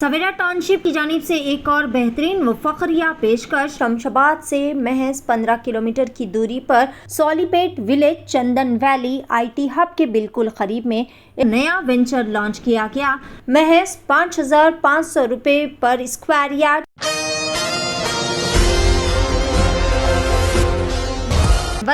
सवेरा township की जानिब से एक और बेहतरीन व फखरिया पेशकश। शमशाबाद से महज 15 किलोमीटर की दूरी पर Solipet village Chandan valley IT hub के बिल्कुल करीब में एक नया वेंचर लॉन्च किया गया। महज 5,500 रुपये पर स्क्वायर यार्ड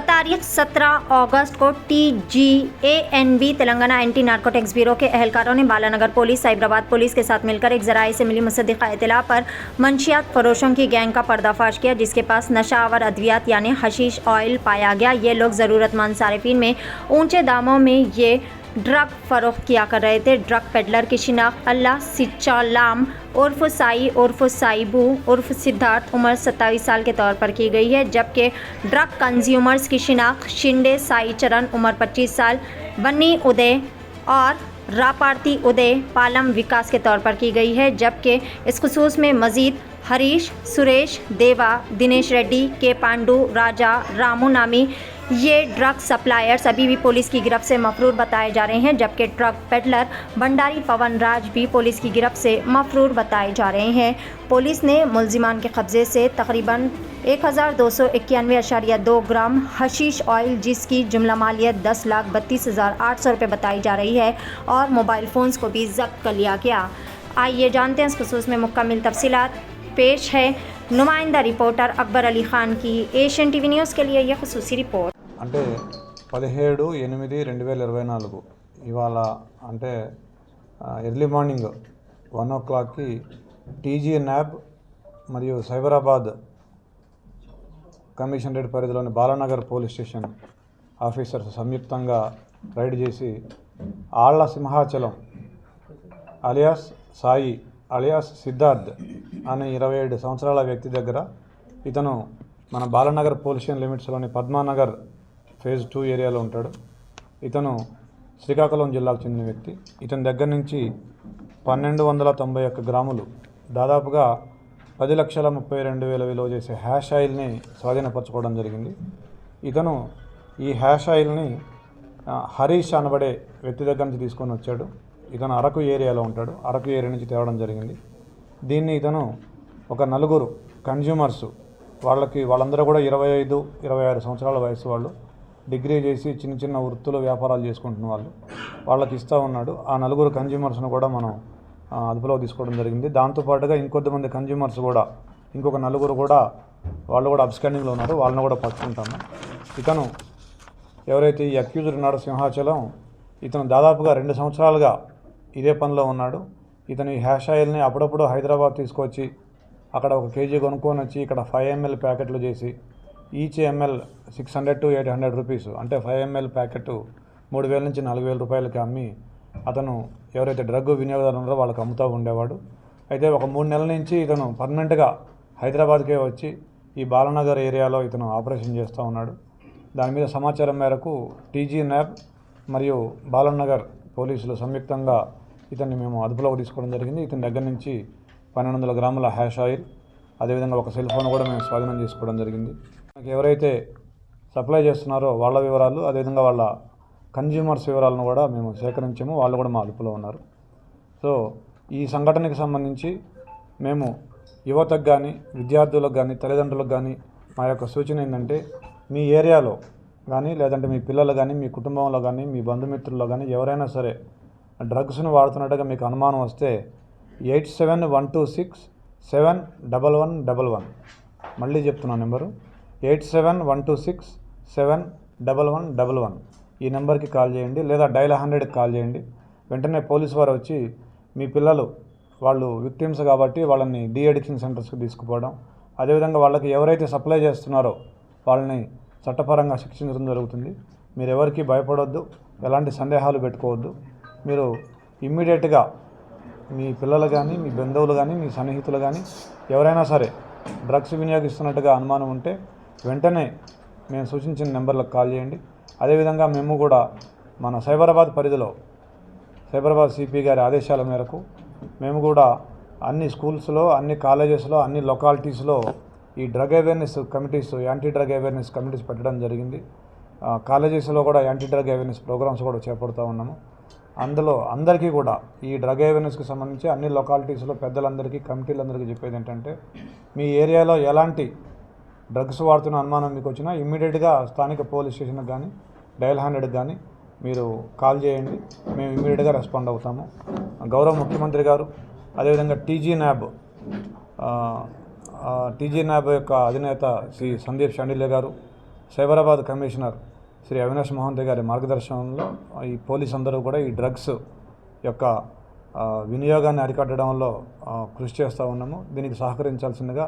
तारीख 17 अगस्त को TGANB Telangana anti narcotics bureau के एहलकारों ने बालानगर पुलिस, साइबराबाद पुलिस के साथ मिलकर एक जराये से मिली मुसद्दिक़ा इत्तला पर मंशियात फरोशों की गैंग का पर्दाफाश किया, जिसके पास नशावर अद्वियात यानी हशीश ऑयल पाया गया। ये लोग ज़रूरतमंद सारिफिन में ऊंचे दामों में ये ड्रग फरोख्त किया कर रहे थे। ड्रग पेडलर की शिनाख्त अल्लाह सिच्चालाम उर्फ साई उर्फ साइबू उर्फ सिद्धार्थ उम्र 27 साल के तौर पर की गई है, जबकि ड्रग कंज्यूमर्स की शिनाख्त शिंदे साई चरण उम्र 25 साल, बन्नी उदय और रापार्थी उदय पालम विकास के तौर पर की गई है। जबकि इस खुसूस में मजीद हरीश, सुरेश, देवा, दिनेश रेड्डी, के पांडू, राजा, रामू नामी ये ड्रग सप्लायर्स अभी भी पुलिस की गिरफ्त से मफरूर बताए जा रहे हैं, जबकि ड्रग पेडलर भंडारी पवन राज भी पुलिस की गिरफ्त से मफरूर बताए जा रहे हैं। पुलिस ने मुल्जिमान के कब्जे से तकरीबन 1291.2 ग्राम हशीश ऑयल, जिसकी जुमला मालियत 10,32,800 रुपये बताई जा रही है, और मोबाइल फ़ोन्स को भी जब्त कर लिया गया। आइए जानते हैं इस खुसूस में मुकम्मल तफसीलात। पेश है नुमाइंदा रिपोर्टर अकबर अली खान की एशियन टीवी न्यूज़ के लिए यह खुसूसी रिपोर्ट। అంటే 17/8/2024 ఇవాళ అంటే ఎర్లీ మార్నింగ్ 1 o'clockకి TG న్యాబ్ మరియు సైబరాబాద్ కమిషనరేట్ పరిధిలోని బాలానగర్ పోలీస్ స్టేషన్ ఆఫీసర్స్ సంయుక్తంగా రైడ్ చేసి ఆళ్ల సింహాచలం అలియాస్ సాయి అలియాస్ సిద్ధార్థ్ అనే 27 సంవత్సరాల వ్యక్తి దగ్గర, ఇతను మన బాలానగర్ పోలీస్ స్టేషన్ లిమిట్స్లోని పద్మానగర్ ఫేజ్ 2 ఏరియాలో ఉంటాడు. ఇతను శ్రీకాకుళం జిల్లాకు చెందిన వ్యక్తి. ఇతని దగ్గర నుంచి 1,291 గ్రాములు దాదాపుగా 10,32,000 విలువ చేసే హ్యాష్ ఆయిల్ని స్వాధీనపరచుకోవడం జరిగింది. ఇతను ఈ హ్యాష్ ఆయిల్ని హరీష్ అనబడే వ్యక్తి దగ్గర నుంచి తీసుకొని వచ్చాడు. ఇతను అరకు ఏరియాలో ఉంటాడు. అరకు ఏరియా నుంచి తేవడం జరిగింది. దీన్ని ఇతను ఒక 4 కన్జ్యూమర్స్, వాళ్ళందరూ కూడా 25-26 సంవత్సరాల వయసు వాళ్ళు, డిగ్రీ చేసి చిన్న చిన్న వృత్తులు వ్యాపారాలు చేసుకుంటున్న వాళ్ళకి ఇస్తూ ఉన్నాడు. ఆ 4 కన్జ్యూమర్స్ను కూడా మనం అదుపులో తీసుకోవడం జరిగింది. దాంతోపాటుగా ఇంకొద్దిమంది కన్జ్యూమర్స్ కూడా, ఇంకొక 4 కూడా వాళ్ళు కూడా అబ్స్కాండింగ్లో ఉన్నారు. వాళ్ళని కూడా పట్టుకుంటాము. ఇతను ఎవరైతే ఈ అక్యూజ్డ్ ఉన్నాడో సింహాచలం, ఇతను దాదాపుగా 2 సంవత్సరాలుగా ఇదే పనిలో ఉన్నాడు. ఇతను ఈ హ్యాష్ ఆయిల్ని అప్పుడప్పుడు హైదరాబాద్ తీసుకొచ్చి అక్కడ 1 kg కొనుక్కొని వచ్చి ఇక్కడ 5 ml ప్యాకెట్లు చేసి ఈచ్ ml 600 to 800 రూపీస్, అంటే 5 ml ప్యాకెట్ 3,000 నుంచి 4,000 రూపాయలకి అమ్మి అతను ఎవరైతే డ్రగ్ వినియోగదారులు ఉన్నారో వాళ్ళకి అమ్ముతూ ఉండేవాడు. అయితే ఒక 3 నెలల నుంచి ఇతను పర్మనెంట్గా హైదరాబాద్కే వచ్చి ఈ బాలానగర్ ఏరియాలో ఇతను ఆపరేషన్ చేస్తూ ఉన్నాడు. దాని మీద సమాచారం మేరకు TG న్యాబ్ మరియు బాలానగర్ పోలీసులు సంయుక్తంగా ఇతన్ని మేము అదుపులోకి తీసుకోవడం జరిగింది. ఇతని దగ్గర నుంచి 1,200 గ్రాముల హ్యాష్ ఆయిల్, అదేవిధంగా ఒక సెల్ ఫోన్ కూడా మేము స్వాధీనం చేసుకోవడం జరిగింది. మనకి ఎవరైతే సప్లై చేస్తున్నారో వాళ్ళ వివరాలు, అదేవిధంగా వాళ్ళ కన్జ్యూమర్స్ వివరాలను కూడా మేము సేకరించాము. వాళ్ళు కూడా మా అదుపులో ఉన్నారు. సో ఈ సంఘటనకి సంబంధించి మేము యువతకు కానీ, విద్యార్థులకు కానీ, తల్లిదండ్రులకు కానీ మా యొక్క సూచన ఏంటంటే, మీ ఏరియాలో కానీ, లేదంటే మీ పిల్లలు కానీ, మీ కుటుంబంలో కానీ, మీ బంధుమిత్రుల్లో కానీ ఎవరైనా సరే డ్రగ్స్ను వాడుతున్నట్టుగా మీకు అనుమానం వస్తే 8712671111, మళ్ళీ చెప్తున్నా నెంబరు 8712671111, ఈ నెంబర్కి కాల్ చేయండి, లేదా డైల్ 100కి కాల్ చేయండి. వెంటనే పోలీసు వారు వచ్చి మీ పిల్లలు వాళ్ళు విక్టిమ్స్ కాబట్టి వాళ్ళని డీఅడిక్షన్ సెంటర్స్కి తీసుకుపోవడం, అదేవిధంగా వాళ్ళకి ఎవరైతే సప్లై చేస్తున్నారో వాళ్ళని చట్టపరంగా శిక్షించడం జరుగుతుంది. మీరు ఎవరికి భయపడొద్దు, ఎలాంటి సందేహాలు పెట్టుకోవద్దు. మీరు ఇమ్మీడియట్గా మీ పిల్లలు కానీ, మీ బంధువులు కానీ, మీ సన్నిహితులు కానీ ఎవరైనా సరే డ్రగ్స్ వినియోగిస్తున్నట్టుగా అనుమానం ఉంటే వెంటనే మేము సూచించిన నెంబర్లకు కాల్ చేయండి. అదేవిధంగా మేము కూడా మన సైబరాబాద్ పరిధిలో సైబరాబాద్ సిపి గారి ఆదేశాల మేరకు మేము కూడా అన్ని స్కూల్స్లో, అన్ని కాలేజెస్లో, అన్ని లొకాలిటీస్లో ఈ drug awareness committees, anti drug awareness committees పెట్టడం జరిగింది. కాలేజెస్లో కూడా యాంటీ డ్రగ్ అవేర్నెస్ ప్రోగ్రామ్స్ కూడా చేపడుతూ ఉన్నాము. అందులో అందరికీ కూడా ఈ డ్రగ్ అవేర్నెస్కి సంబంధించి అన్ని లొకాలిటీస్లో పెద్దలందరికీ కమిటీలందరికీ చెప్పేది ఏంటంటే మీ ఏరియాలో ఎలాంటి డ్రగ్స్ వాడుతున్న అనుమానం మీకు వచ్చినా ఇమ్మీడియట్గా స్థానిక పోలీస్ స్టేషన్కి కానీ డయల్ 100కి కానీ మీరు కాల్ చేయండి, మేము ఇమ్మీడియట్గా రెస్పాండ్ అవుతాము. గౌరవ ముఖ్యమంత్రి గారు అదేవిధంగా టీజీ న్యాబ్ యొక్క అధినేత శ్రీ సందీప్ షండిలే గారు, సైబరాబాద్ కమిషనర్ శ్రీ అవినాష్ మోహంతి గారి మార్గదర్శనంలో ఈ పోలీస్ అందరూ కూడా ఈ డ్రగ్స్ యొక్క వినియోగాన్ని అరికట్టడంలో కృషి చేస్తూ ఉన్నాము. దీనికి సహకరించాల్సిందిగా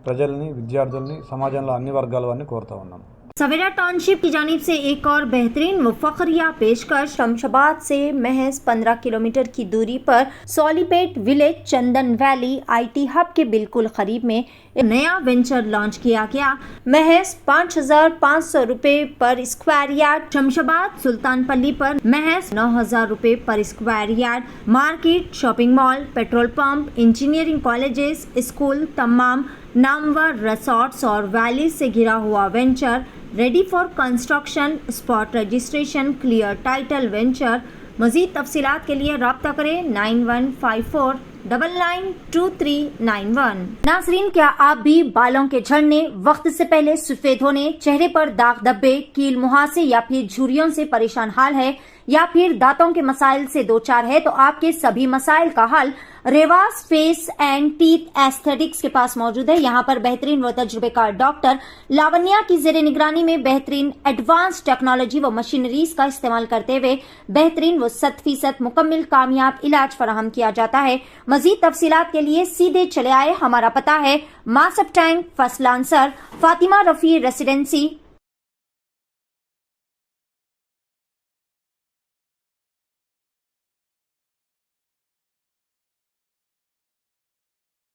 ప్రజల్ని, విద్యార్థుల్ని, సమాజంలో అన్ని వర్గాల వారిని కోరుతూ ఉన్నాము. सवेरा टाउनशिप की जानिब से एक और बेहतरीन व फखरिया पेशकश। शमशाबाद से महज 15 किलोमीटर की दूरी पर Solipet village Chandan valley IT hub के बिल्कुल करीब में एक नया वेंचर लॉन्च किया गया। महज 5,500 रुपए पर स्क्वायर यार्ड। शमशाबाद सुल्तानपल्ली पर महज 9,000 रुपए पर square yard. Market, shopping mall, petrol pump, engineering colleges, school, तमाम नामवर रिसोर्ट्स और वैली से घिरा हुआ venture ready for construction, spot registration, clear title venture. मजीद तफसीलात के लिए रब्ता करें 9154992391। नाजरीन, क्या आप भी बालों के झड़ने, वक्त से पहले सफेद होने, चेहरे पर दाग धब्बे, कील मुहासे या फिर झुर्रियों से परेशान हाल है या फिर दांतों के मसाइल से दो चार है तो आपके सभी मसाइल का हल Revas face and teeth aesthetics के पास मौजूद है। यहाँ पर बेहतरीन व तजुर्बेकार डॉक्टर लावण्या की जेर निगरानी में बेहतरीन एडवांस टेक्नोलॉजी व मशीनरीज का इस्तेमाल करते हुए बेहतरीन व 100% मुकम्मल कामयाब इलाज फराहम किया जाता है। मजीद तफसीलात के लिए सीधे चले आए। हमारा पता है Masab tank, first lancer, Fatima Rafi residency,